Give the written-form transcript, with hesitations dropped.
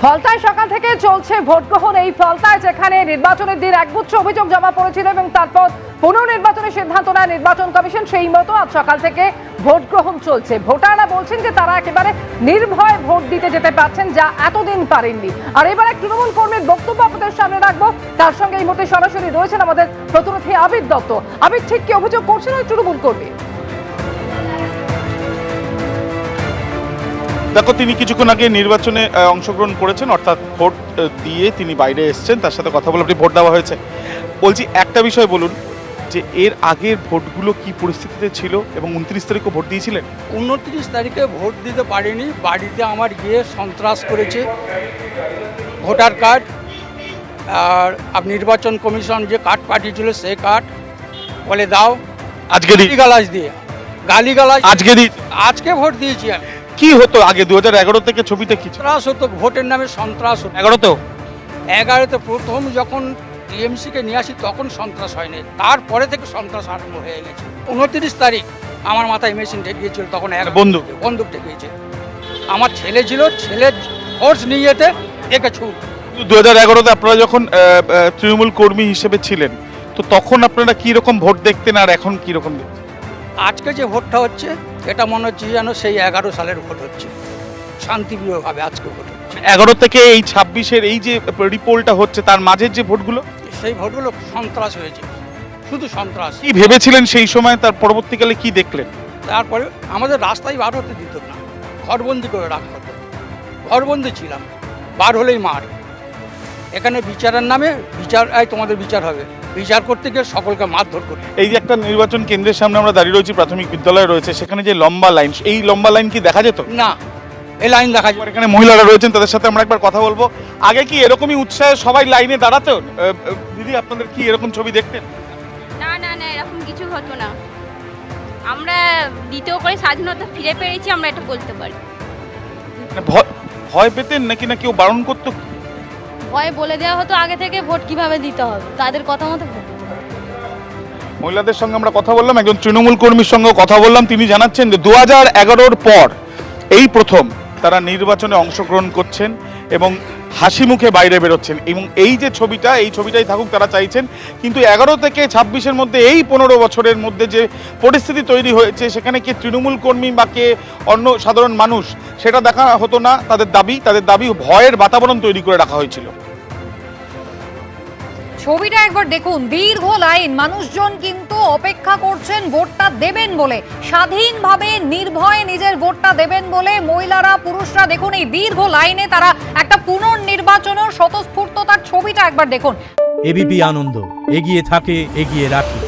ফলতায় সকাল থেকে চলছে ভোট গ্রহণ। এই ফলতায় যেখানে নির্বাচনের দিন একগুচ্ছ অভিযোগ জমা পড়েছিল এবং তারপর পুনর্নির্বাচনের সিদ্ধান্ত নেয় নির্বাচন কমিশন, সেই মতো আজ সকাল থেকে ভোট গ্রহণ চলছে। ভোটাররা বলছেন যে তারা একেবারে নির্ভয়ে ভোট দিতে যেতে পারছেন, যা এতদিন পারেননি। আর এবার এক তৃণমূল কর্মীর বক্তব্য আপনাদের সামনে রাখবো। তার সঙ্গে এই মুহূর্তে সরাসরি রয়েছেন আমাদের প্রতিনিধি আবির দত্ত। আবির, ঠিক কি অভিযোগ করছেন ওই তৃণমূল কর্মী? দেখো, তিনি কিছুক্ষণ আগে নির্বাচনে অংশগ্রহণ করেছেন, অর্থাৎ ভোট দিয়ে তিনি বাইরে এসেছেন। তার সাথে কথা বলে আপনি ভোট দেওয়া হয়েছে। বলছি, একটা বিষয় বলুন যে এর আগের ভোটগুলো কি পরিস্থিতিতে ছিল এবং 29 তারিখও ভোট দিয়েছিলেন? 29 তারিখে ভোট দিতে পারিনি। বাড়িতে আমার গিয়ে সন্ত্রাস করেছে ভোটার কার্ড আর নির্বাচন কমিশন যে কার্ড পাঠিয়েছিল সেই কার্ড বলে দাও। আজকে গালাজ দিয়ে গালিগালাজ আজকে ভোট দিয়েছি আমি। কি হতো আগে 2011 থেকে? ছবিটা কি সন্ত্রাস হতো, ভোটের নামে সন্ত্রাস হতো। 11তে প্রথম যখন টিএমসিকে নিয়ে আসি তখন সন্ত্রাস হয়নি, তারপরে থেকে সন্ত্রাস আরম্ভ হয়ে গেছে। 29 তারিখ আমার মাথায় মেশিন ঠেকিয়েছিল, তখন এক বন্দুক ঠেকিয়েছে। আমার ছেলে ছিল, ছেলের ফোর্স নিয়ে যেতে একে ছুট। 2011তে আপনারা যখন তৃণমূল কর্মী হিসেবে ছিলেন, তো তখন আপনারা কি রকম ভোট দেখতেন আর এখন কি রকম দেখতেন? আজকে যে ভোটটা হচ্ছে এটা মনে হচ্ছে যেন সেই 11 সালের ভোট হচ্ছে, শান্তিপ্রিয়ভাবে আজকে ভোট হচ্ছে। 11 থেকে এই 26-এর এই যে রিপোর্টটা হচ্ছে, তার মাঝের যে ভোটগুলো, সেই ভোটগুলো সন্ত্রাস হয়েছে, শুধু সন্ত্রাস। কি ভেবেছিলেন সেই সময়, তার পরবর্তীকালে কি দেখলেন? তারপরে আমাদের রাস্তায় বার হতে দিত না, ঘরবন্দি করে রাখা হতো। ঘরবন্দি ছিলাম, বার হলেই মার। এখানে বিচারের নামে তোমাদের বিচার হবে, বিচার করতে গিয়ে সকলকে মারধর করে। এই যে একটা নির্বাচন কেন্দ্রের সামনে আমরা দাঁড়িয়ে রয়েছি, প্রাথমিক বিদ্যালয় রয়েছে, সেখানে যে লম্বা লাইন, এই লম্বা লাইন কি দেখা যেত? না, এই লাইন দেখা যায়। এখানে মহিলারা রয়েছেন, তাদের সাথে আমরা একবার কথা বলবো। আগে কি এরকমই উৎসাহে সবাই লাইনে দাঁড়াতো? দিদি, আপনাদের কি এরকম ছবি দেখতেন? না না না, এরকম কিছু হতো না। আমরা দ্বিতীয় করে স্বাধীনতা ফিরে পেয়েছি, আমরা এটা বলতে পারি। ভয় পেতেন নাকি না কেউ বারণ করতো? ভয় বলে দেওয়া হতো আগে থেকে ভোট কিভাবে দিতে হবে, তাদের কথা মতো ভোট। মহিলাদের সঙ্গে আমরা কথা বললাম, একজন তৃণমূল কর্মীর সঙ্গে কথা বললাম। তিনি জানাচ্ছেন যে 2011-র পর এই প্রথম তারা নির্বাচনে অংশগ্রহণ করছেন এবং হাসি মুখে বাইরে বেরোচ্ছেন, এবং এই যে ছবিটা, এই ছবিটাই থাকুক তারা চাইছেন। কিন্তু 11 থেকে 26-এর মধ্যে, এই 15 বছরের মধ্যে যে পরিস্থিতি তৈরি হয়েছে, সেখানে কে তৃণমূল কর্মী বা কে অন্য সাধারণ মানুষ, সেটা দেখা হতো না। তাদের দাবি ভয়ের বাতাবরণ তৈরি করে রাখা হয়েছিল। ছবিটা একবার দেখুন, দীর্ঘ লাইন, মানুষজন কিন্তু অপেক্ষা করছেন ভোটটা দেবেন বলে, স্বাধীনভাবে নির্ভয়ে নিজের ভোটটা দেবেন বলে মহিলারা, পুরুষরা। দেখুন এই দীর্ঘ লাইনে তারা একটা পুনর্নির্বাচনের স্বতঃস্ফূর্ততার ছবিটা একবার দেখুন। এবিপি আনন্দ, এগিয়ে থাকে, এগিয়ে রাখে।